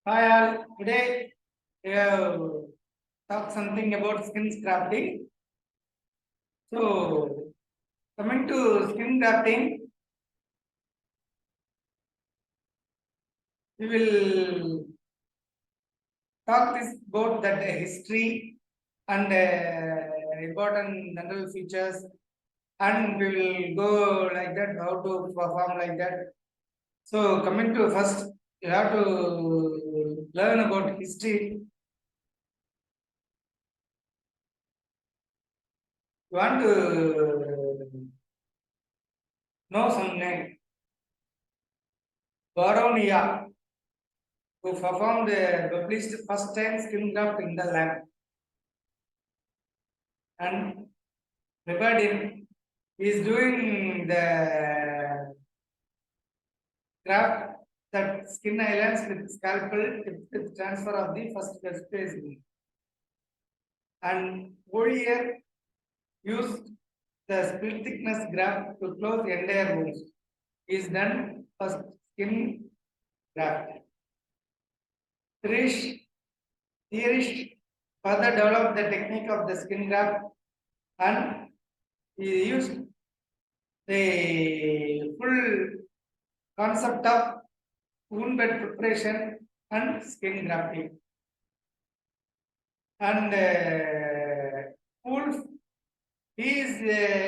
Hi all, today we have talk something about skin grafting. So coming to skin grafting, we will talk this about that history and important general features, and we will go like that how to perform like that. So coming to first, you have to learn about history. You want to know some name. Baronia, who performed published first time skin graft in the lab, and referred him. He is doing the graft that skin islands with scalpel with transfer of the first space. And Olier used the split thickness graft to close the entire wounds. Is done first skin graft. Theorists further developed the technique of the skin graft, and he used the full concept of wound bed preparation and skin grafting. And full, he is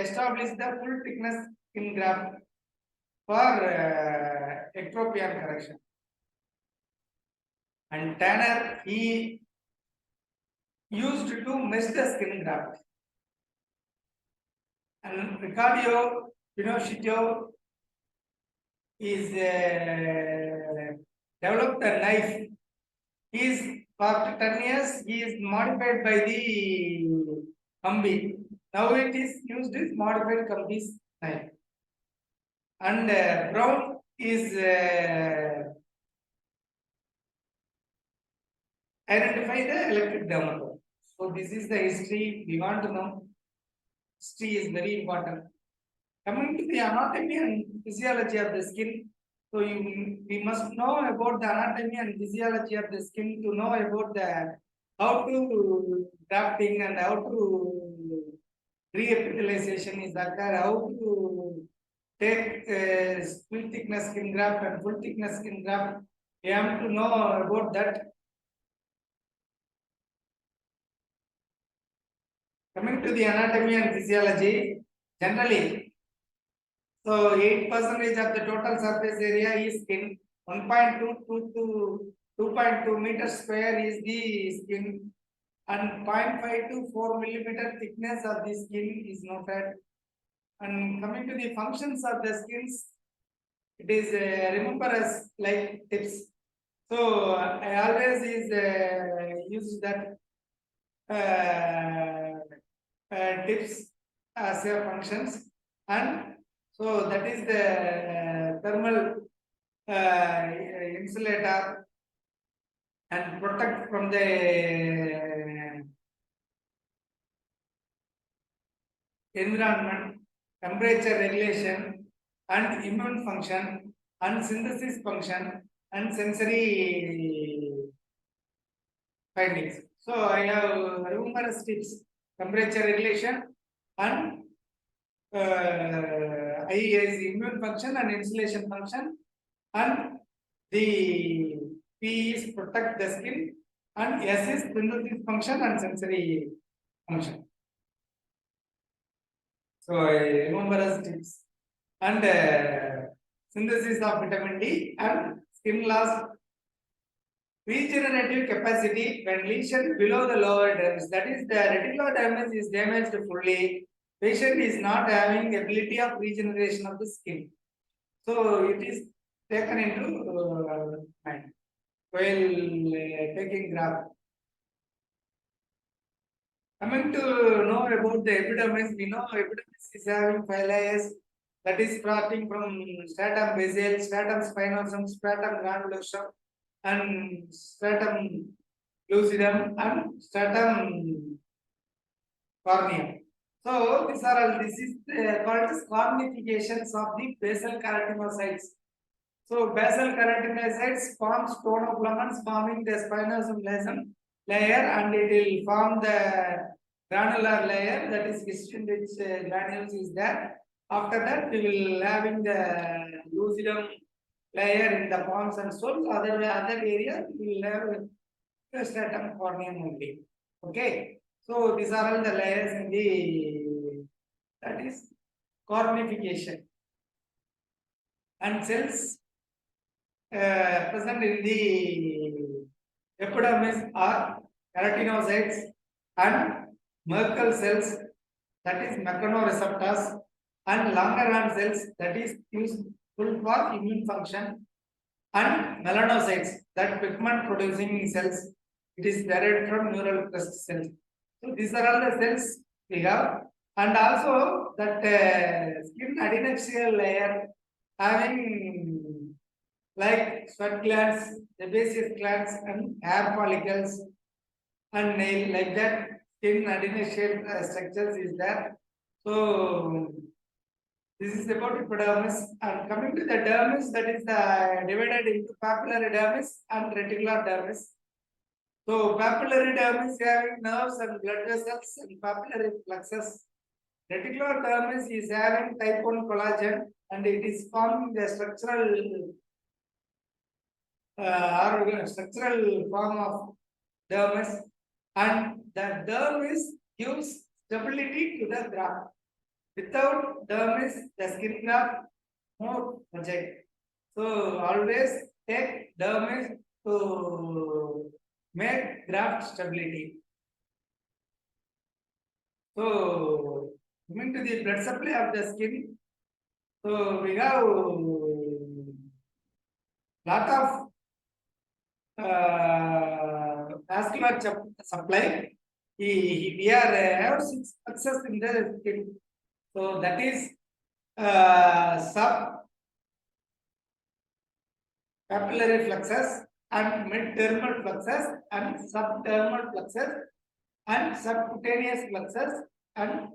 established the full thickness skin graft for ectropion correction. And Tanner, he used to mesh the skin graft. And Riccardo Pinocchio is developed a knife. He is after 10 years, he is modified by the Humvee. Now it is used as modified Humvee's knife. And Brown is identify the electric dermatome. So this is the history we want to know. History is very important. Coming to the anatomy and physiology of the skin, so we must know about the anatomy and physiology of the skin to know about the how to grafting and how to reepithelialization is occur, how to take split thickness skin graft and full thickness skin graft. We have to know about that. Coming to the anatomy and physiology, generally, so 8% of the total surface area is skin. 1.2 to 2.2 meters square is the skin, and 0.5 to 4 millimeter thickness of the skin is noted. And coming to the functions of the skins, it is remember as like tips. So I always is use that tips as functions, and so that is the thermal insulator and protect from the environment, temperature regulation, and immune function, and synthesis function, and sensory findings. So I have numerous tips: temperature regulation, and I is immune function and insulation function, and the P is protect the skin, and S is synthesis function and sensory function. So I remember as tips. And synthesis of vitamin D and skin loss, regenerative capacity when lesion below the lower dermis, that is the reticular dermis is damaged fully, patient is not having ability of regeneration of the skin. So it is taken into mind while taking graft. Coming to know about the epidermis, we know epidermis is having 5 layers, that is starting from stratum basal, stratum spinosum, stratum granulosum, and stratum lucidum, and stratum corneum. So these are all, this is called as cornifications of the basal keratinocytes. So basal keratinocytes form stenofilaments forming the spinosum layer, and it will form the granular layer, that is histine rich granules is there. After that we will having the lucidum layer in the palms and soles. Other areas we will have the stratum corneum only. Okay. So these are all the layers in the, that is cornification, and cells present in the epidermis are keratinocytes and Merkel cells, that is mechanoreceptors, and Langerhans cells, that is useful for immune function, and melanocytes, that pigment producing cells. It is derived from neural crest cells. So these are all the cells we have, and also that skin adnexal layer having like sweat glands, sebaceous glands, and hair follicles, and nail, like that skin adnexal structures is there. So this is about epidermis, and coming to the dermis, that is divided into papillary dermis and reticular dermis. So papillary dermis having nerves and blood vessels and papillary plexus. Reticular dermis is having type 1 collagen, and it is forming the structural form of dermis, and the dermis gives stability to the graft. Without dermis, the skin graft more fragile. So always take dermis to make graft stability. So coming to the blood supply of the skin, so we have lot of vascular supply. We are have 6 plexus in the skin. So that is sub papillary plexus and mid-dermal plexus and subdermal plexus and subcutaneous plexus and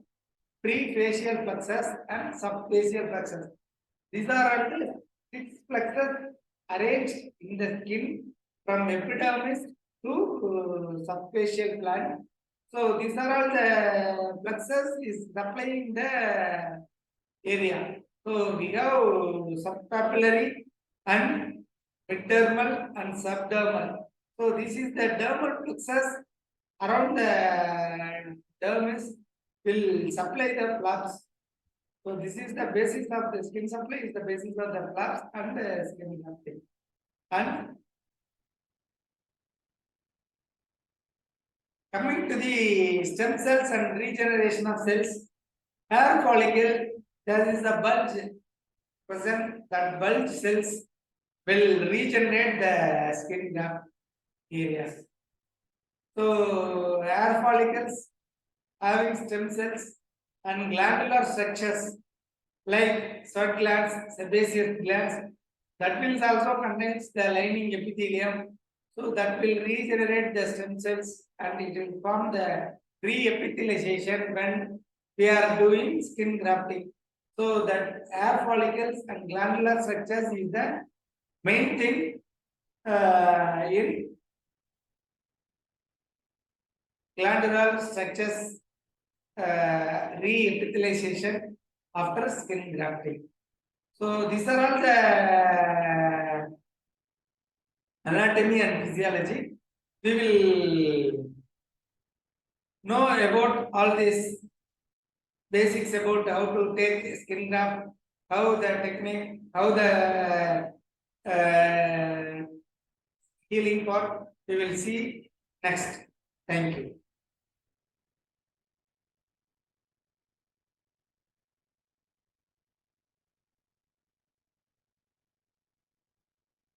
prefacial plexus and subfacial plexus. These are all the 6 plexus arranged in the skin from epidermis to subfacial gland. So these are all the plexus is supplying the area. So we have subpapillary and middermal and subdermal. So this is the dermal plexus around the dermis will supply the flaps. So this is the basis of the skin supply, is the basis of the flaps and the skin supply. And coming to the stem cells and regeneration of cells, hair follicle, there is a bulge present. That bulge cells will regenerate the skin graft areas. So hair follicles having stem cells and glandular structures like sweat glands, sebaceous glands, that will also contains the lining epithelium. So that will regenerate the stem cells, and it will form the re-epithelialization when we are doing skin grafting. So that hair follicles and glandular structures is the main thing in glandular structures re-epithelialization after skin grafting. So these are all the anatomy and physiology. We will know about all these basics about how to take skin graft, how the technique, how the healing part. We will see next. Thank you.